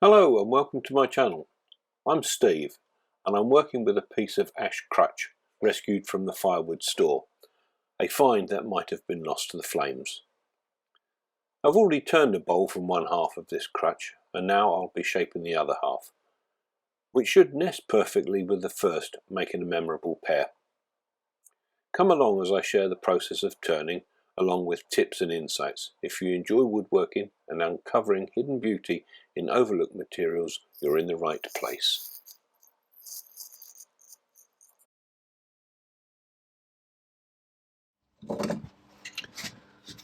Hello and welcome to my channel. I'm Steve and I'm working with a piece of ash crutch rescued from the Firewood store, a find that might have been lost to the flames. I've already turned a bowl from one half of this crutch and now I'll be shaping the other half, which should nest perfectly with the first, making a memorable pair. Come along as I share the process of turning along with tips and insights. If you enjoy woodworking and uncovering hidden beauty in overlooked materials, you're in the right place.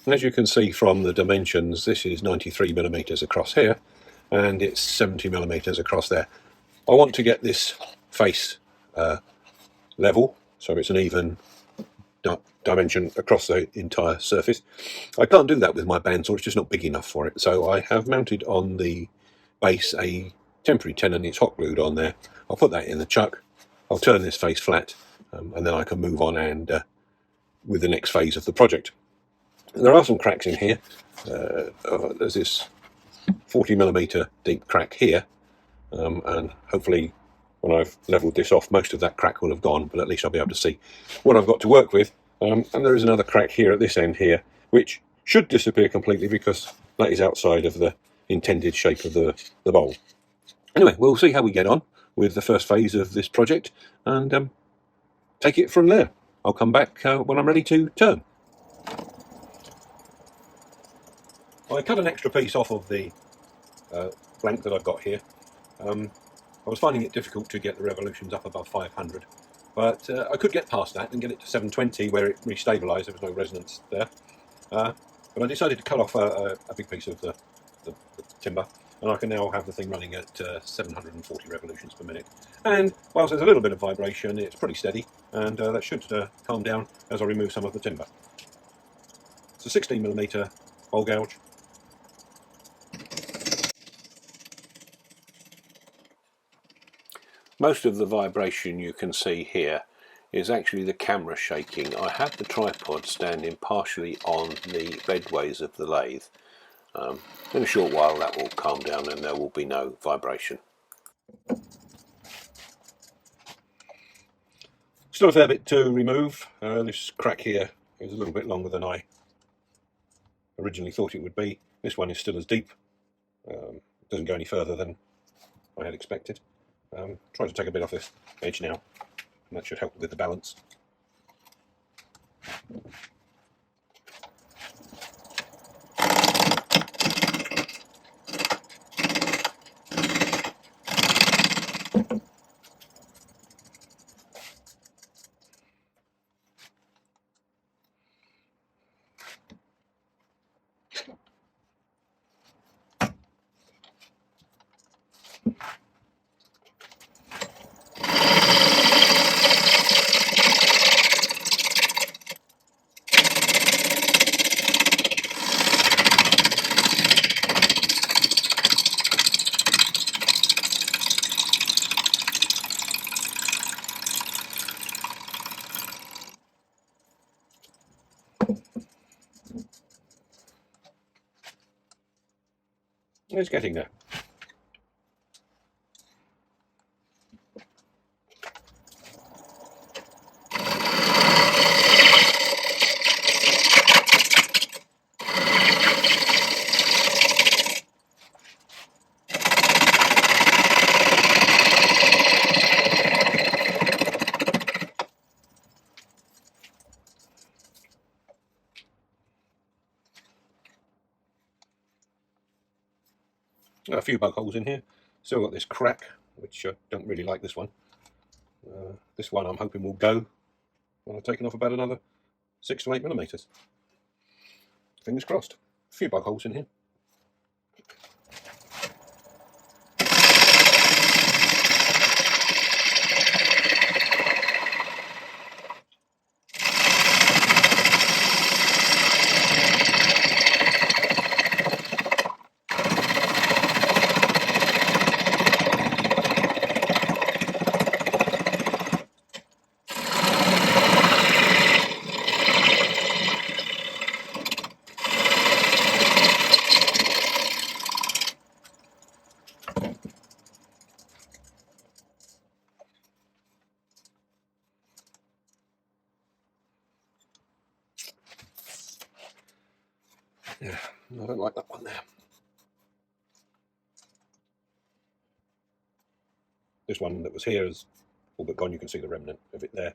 As you can see from the dimensions, this is 93mm across here and it's 70mm across there. I want to get this face level so it's an even dimension across the entire surface. I can't do that with my bandsaw, it's just not big enough for it. So I have mounted on the base a temporary tenon. It's hot glued on there. I'll put that in the chuck. I'll turn this face flat and then I can move on and with the next phase of the project. There are some cracks in here. There's this 40mm deep crack here, and hopefully when I've levelled this off most of that crack will have gone, but at least I'll be able to see what I've got to work with. And there is another crack here at this end here which should disappear completely because that is outside of the intended shape of the bowl. Anyway, we'll see how we get on with the first phase of this project and take it from there. I'll come back when I'm ready to turn. I cut an extra piece off of the blank that I've got here. I was finding it difficult to get the revolutions up above 500, but I could get past that and get it to 720 where it restabilised. There was no resonance there. But I decided to cut off a big piece of the timber, and I can now have the thing running at 740 revolutions per minute. And whilst there's a little bit of vibration, it's pretty steady, and that should calm down as I remove some of the timber. It's a 16mm bowl gouge. Most of the vibration you can see here is actually the camera shaking. I have the tripod standing partially on the bedways of the lathe. In a short while that will calm down and there will be no vibration. Still a fair bit to remove. This crack here is a little bit longer than I originally thought it would be. This one is still as deep. It doesn't go any further than I had expected. Trying to take a bit off this edge now, and that should help with the balance. It's getting there. A few bug holes in here. Still got this crack, which I don't really like this one. This one I'm hoping will go when I've taken off about another 6 to 8mm. Fingers crossed. A few bug holes in here. Yeah, I don't like that one there. This one that was here is all but gone. You can see the remnant of it there,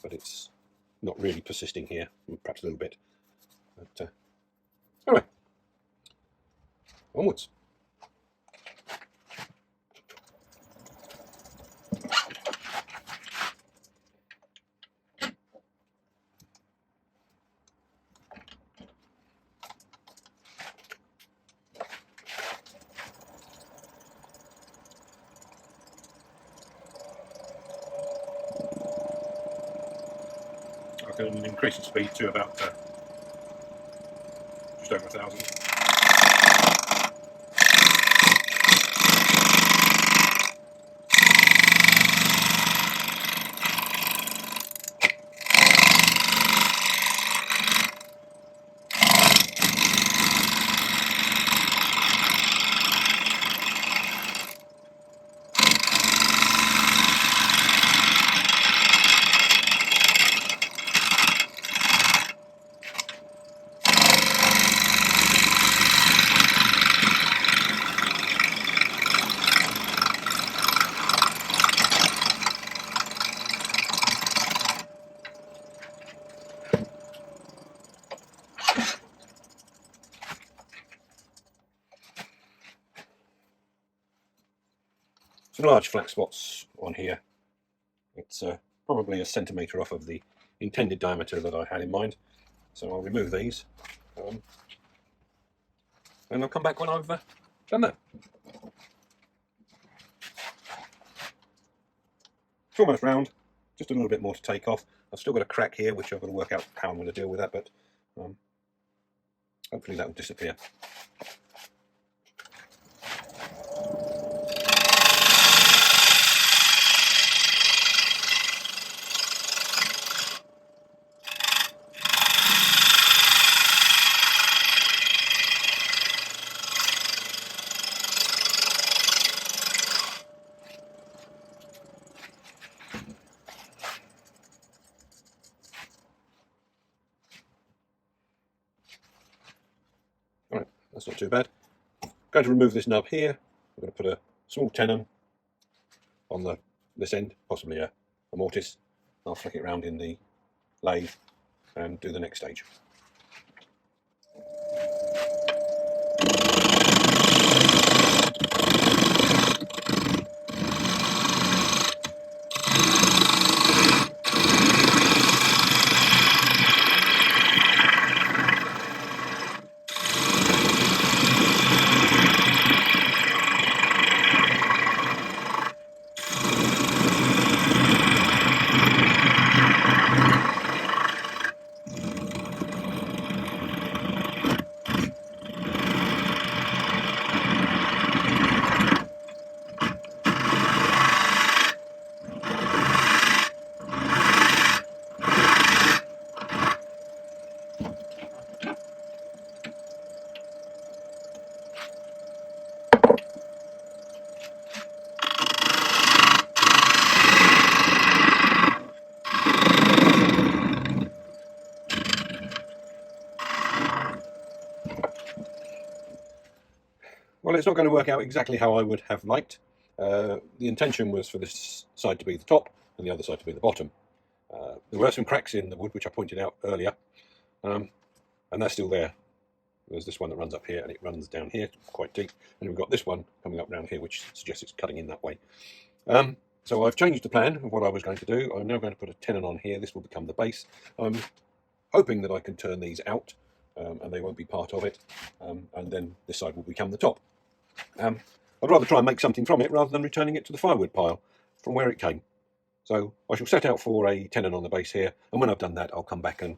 but it's not really persisting here, perhaps a little bit. But anyway, onwards. I can increase the speed to about just over 1,000. Some large flat spots on here. It's probably 1 centimetre off of the intended diameter that I had in mind. So I'll remove these and I'll come back when I've done that. It's almost round, just a little bit more to take off. I've still got a crack here which I've got to work out how I'm going to deal with that, but hopefully that will disappear. Alright, that's not too bad. I'm going to remove this nub here. I'm going to put a small tenon on this end, possibly a mortise. I'll flick it around in the lathe and do the next stage. Well, it's not going to work out exactly how I would have liked. The intention was for this side to be the top and the other side to be the bottom. There were some cracks in the wood, which I pointed out earlier, and they're still there. There's this one that runs up here and it runs down here quite deep, and we've got this one coming up round here, which suggests it's cutting in that way. So I've changed the plan of what I was going to do. I'm now going to put a tenon on here. This will become the base. I'm hoping that I can turn these out and they won't be part of it, and then this side will become the top. I'd rather try and make something from it rather than returning it to the firewood pile from where it came. So I shall set out for a tenon on the base here, and when I've done that I'll come back and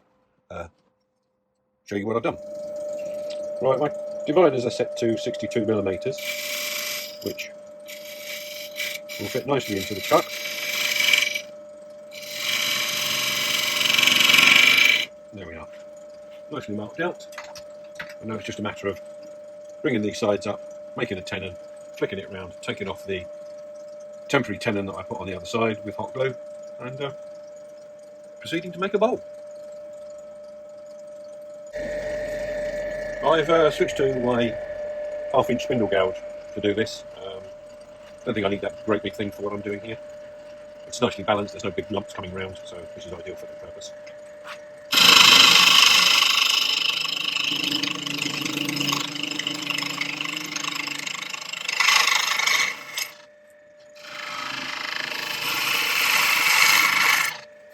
show you what I've done. Right, my dividers are set to 62mm, which will fit nicely into the chuck. There we are, nicely marked out. And now it's just a matter of bringing these sides up, making a tenon, flicking it around, taking off the temporary tenon that I put on the other side with hot glue, and proceeding to make a bowl. I've switched to a half-inch spindle gouge to do this. I don't think I need that great big thing for what I'm doing here. It's nicely balanced, there's no big lumps coming round, so this is ideal for the purpose.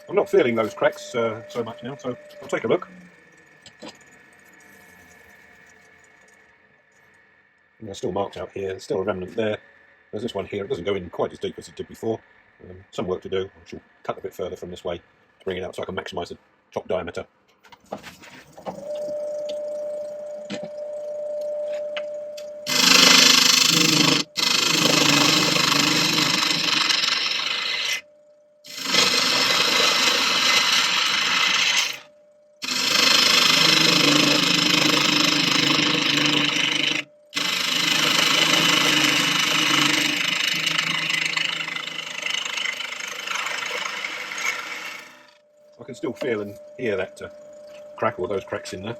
I'm not feeling those cracks so much now, so I'll take a look. And they're still marked out here, there's still a remnant there. There's this one here, it doesn't go in quite as deep as it did before. Some work to do. I shall cut a bit further from this way to bring it out so I can maximise the top diameter. I can still feel and hear that crack, or those cracks in there.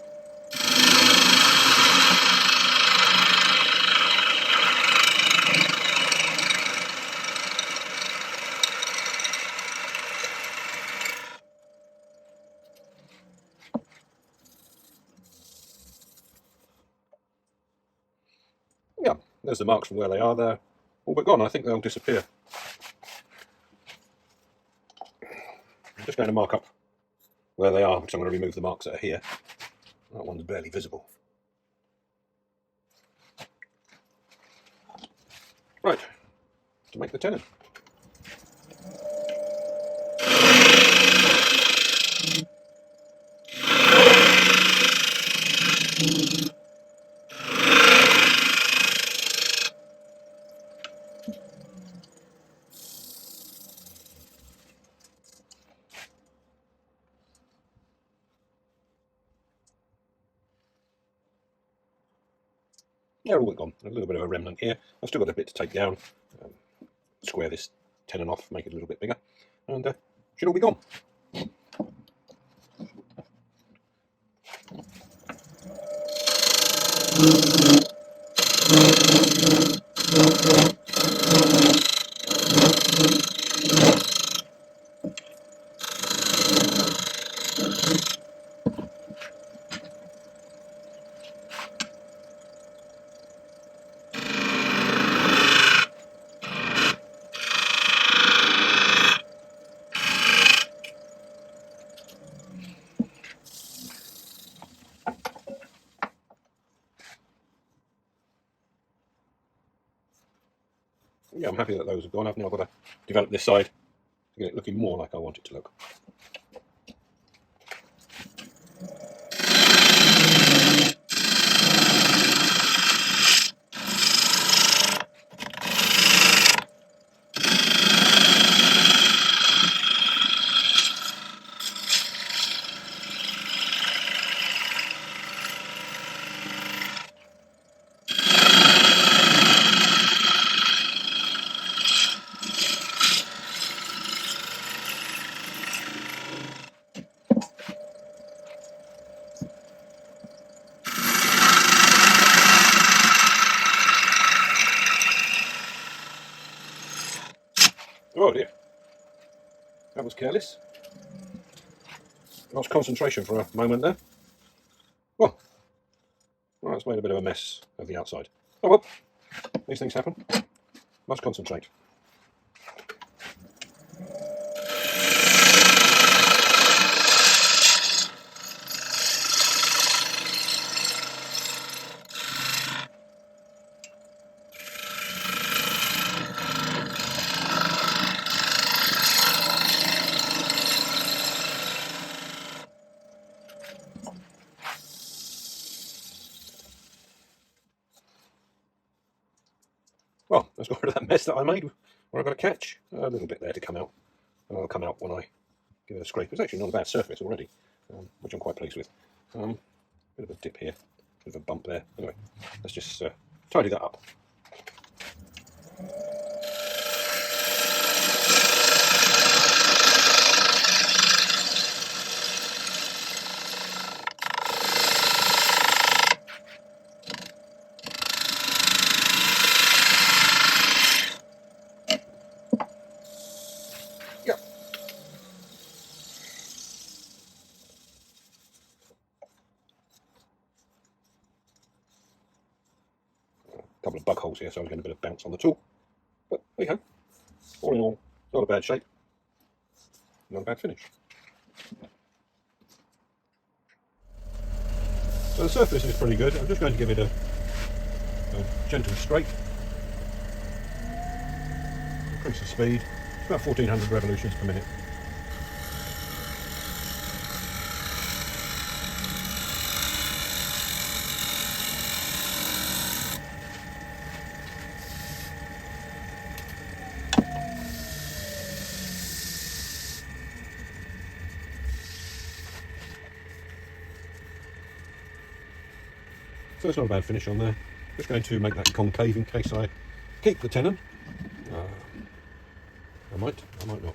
Yeah, there's the marks from where they are there. All but gone, I think they'll disappear. I'm just going to mark up where they are, because I'm going to remove the marks that are here. That one's barely visible. Right, to make the tenon. They're all gone. A little bit of a remnant here. I've still got a bit to take down. Square this tenon off, make it a little bit bigger, and should all be gone. Yeah, I'm happy that those have gone. I've now got to develop this side to get it looking more like I want it to look. Oh dear, that was careless. Lost concentration for a moment there. Well, it's made a bit of a mess of the outside. Oh well, these things happen. Must concentrate. Well, let's get rid of that mess that I made where I've got a catch. A little bit there to come out. And it'll come out when I give it a scrape. It's actually not a bad surface already, which I'm quite pleased with. Bit of a dip here, bit of a bump there. Anyway, let's just tidy that up. couple of bug holes here, so I'm getting a bit of bounce on the tool. But there you go. All in all, not a bad shape, not a bad finish. So the surface is pretty good. I'm just going to give it a gentle straight. Increase the speed. It's about 1400 revolutions per minute. So it's not a bad finish on there. Just going to make that concave in case I keep the tenon. I might not.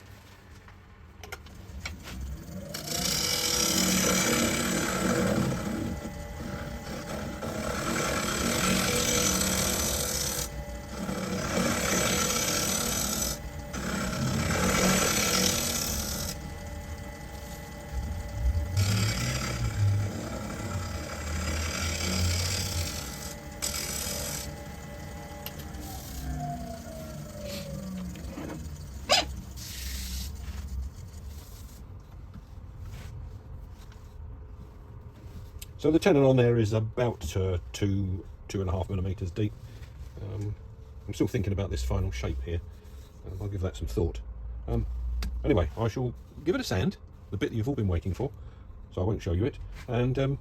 So the tenon on there is about 2.5 millimeters deep. I'm still thinking about this final shape here. I'll give that some thought. Anyway, I shall give it a sand, the bit that you've all been waiting for, so I won't show you it, and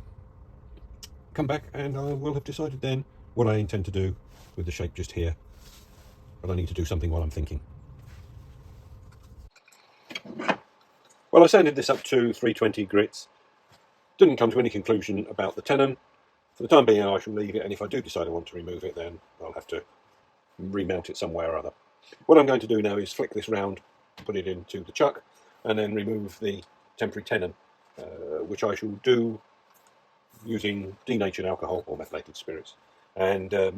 come back and I will have decided then what I intend to do with the shape just here. But I need to do something while I'm thinking. Well, I sanded this up to 320 grits. Didn't come to any conclusion about the tenon. For the time being, I shall leave it, and if I do decide I want to remove it, then I'll have to remount it somewhere or other. What I'm going to do now is flick this round, put it into the chuck, and then remove the temporary tenon, which I shall do using denatured alcohol or methylated spirits, and a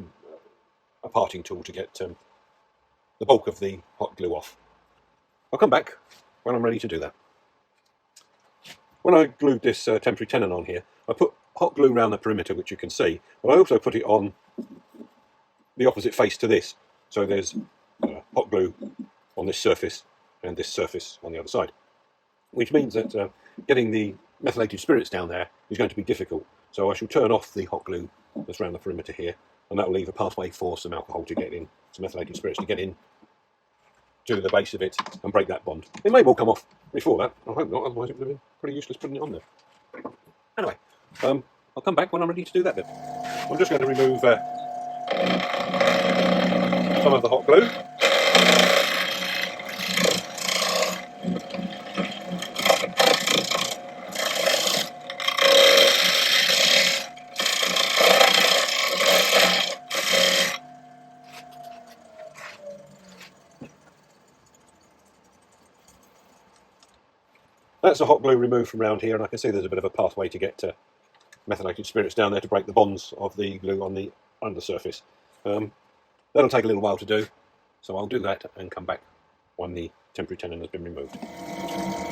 parting tool to get the bulk of the hot glue off. I'll come back when I'm ready to do that. When I glued this temporary tenon on here, I put hot glue around the perimeter, which you can see, but I also put it on the opposite face to this. So there's hot glue on this surface and this surface on the other side, which means that getting the methylated spirits down there is going to be difficult. So I shall turn off the hot glue that's around the perimeter here, and that will leave a pathway for some alcohol to get in, some methylated spirits to get in to the base of it and break that bond. It may well come off before that. I hope not, otherwise it would have been pretty useless putting it on there. Anyway, I'll come back when I'm ready to do that bit. I'm just going to remove some of the hot glue. That's the hot glue removed from around here, and I can see there's a bit of a pathway to get methylated spirits down there to break the bonds of the glue on the undersurface. That'll take a little while to do, so I'll do that and come back when the temporary tenon has been removed.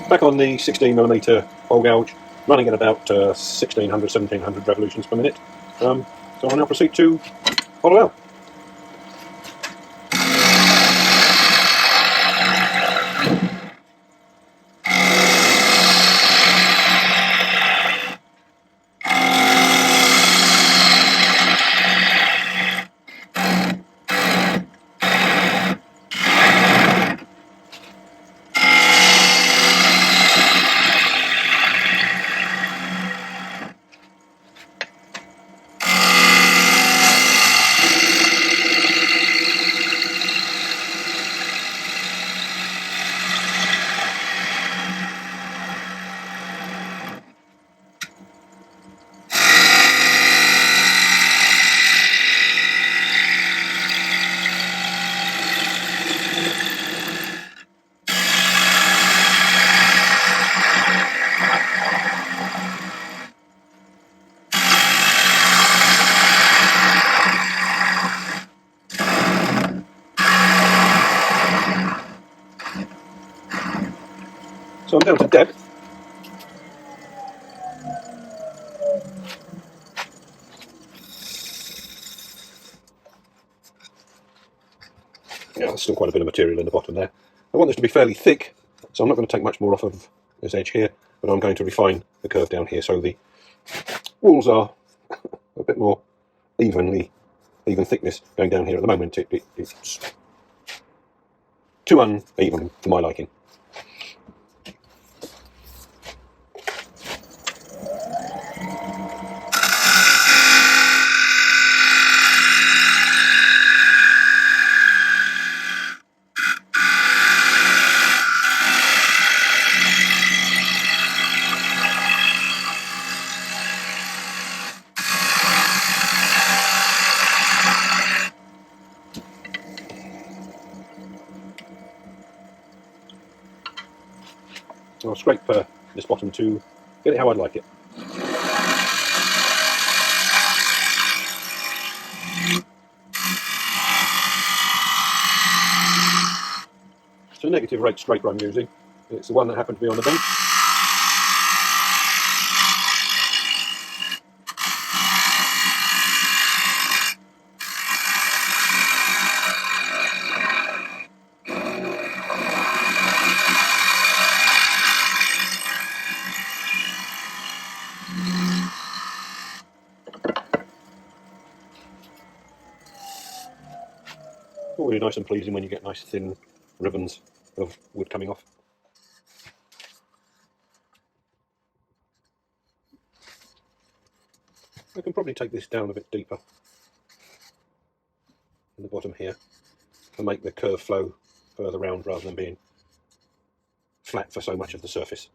Back on the 16mm hole gouge, running at about 1600, 1700 revolutions per minute. So I'll now proceed to hollow out. So I'm down to depth. Yeah, there's still quite a bit of material in the bottom there. I want this to be fairly thick, so I'm not going to take much more off of this edge here, but I'm going to refine the curve down here so the walls are a bit more even thickness going down here. At the moment it's too uneven for my liking. I'll scrape this bottom to get it how I'd like it. It's a negative rate scraper I'm using. It's the one that happened to be on the bench. Really nice and pleasing when you get nice thin ribbons of wood coming off. I can probably take this down a bit deeper in the bottom here and make the curve flow further round rather than being flat for so much of the surface.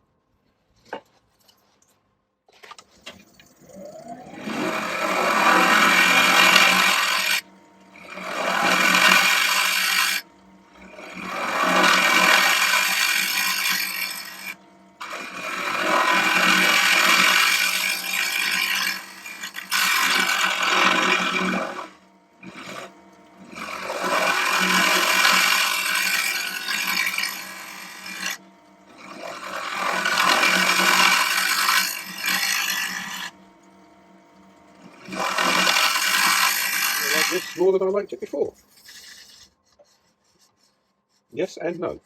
This more than I liked it before. Yes and no.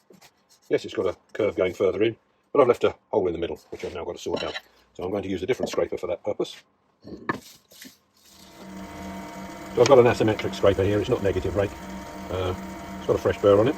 Yes, it's got a curve going further in, but I've left a hole in the middle, which I've now got to sort out. So I'm going to use a different scraper for that purpose. So I've got an asymmetric scraper here, it's not negative rake. It's got a fresh burr on it.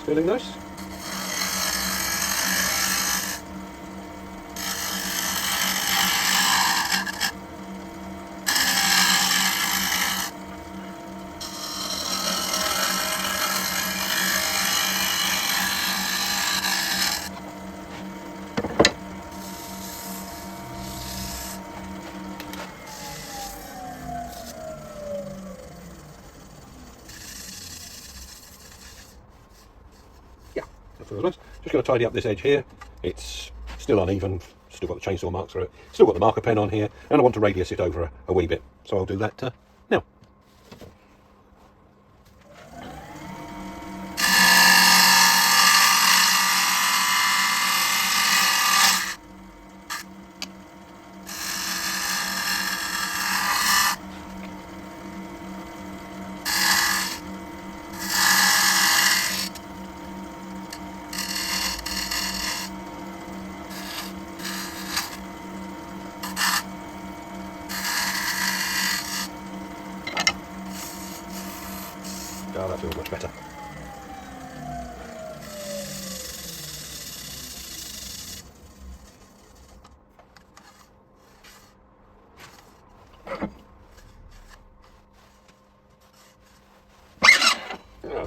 Feeling nice? Yeah, that feels nice. Just going to tidy up this edge here. It's still uneven, still got the chainsaw marks through it, still got the marker pen on here, and I want to radius it over a wee bit. So I'll do that now. Oh, that feels much better.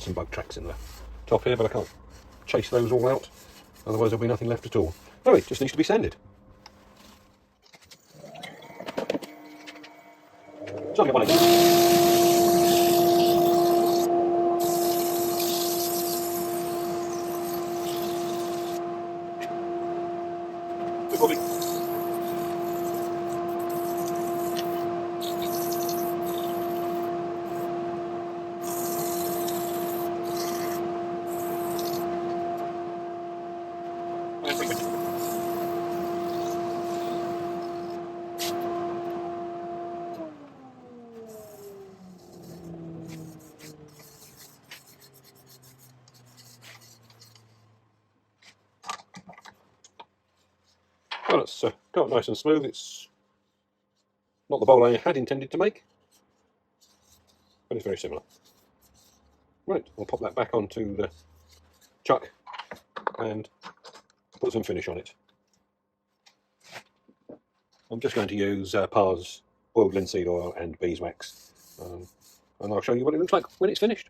Some bug tracks in the top here, but I can't chase those all out, otherwise there'll be nothing left at all. Oh, it just needs to be sanded. So I'll get one of these. that's come up nice and smooth. It's not the bowl I had intended to make, but it's very similar. Right, I'll pop that back onto the chuck and put some finish on it. I'm just going to use Parr's boiled linseed oil and beeswax, and I'll show you what it looks like when it's finished.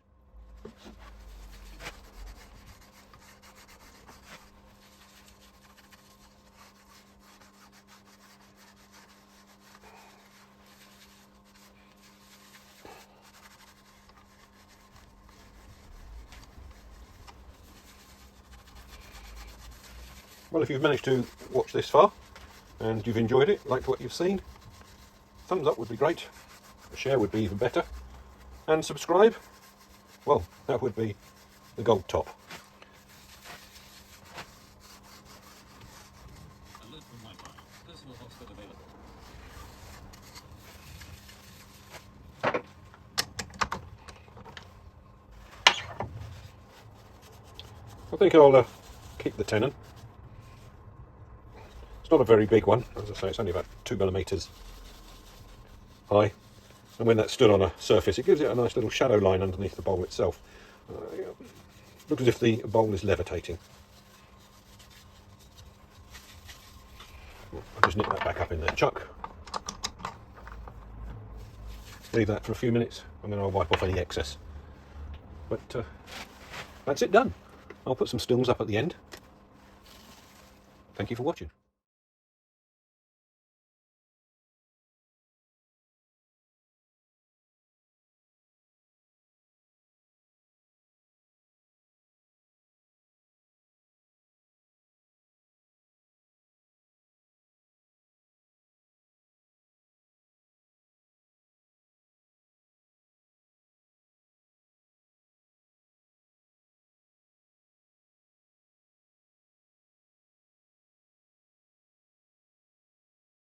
Well, if you've managed to watch this far and you've enjoyed it, liked what you've seen, thumbs up would be great, a share would be even better, and subscribe, well, that would be the gold top. I think I'll keep the tenon. It's not a very big one, as I say, it's only about 2mm high, and when that's stood on a surface it gives it a nice little shadow line underneath the bowl itself. Looks as if the bowl is levitating. I'll just nip that back up in the chuck, leave that for a few minutes, and then I'll wipe off any excess. But that's it done. I'll put some stills up at the end. Thank you for watching.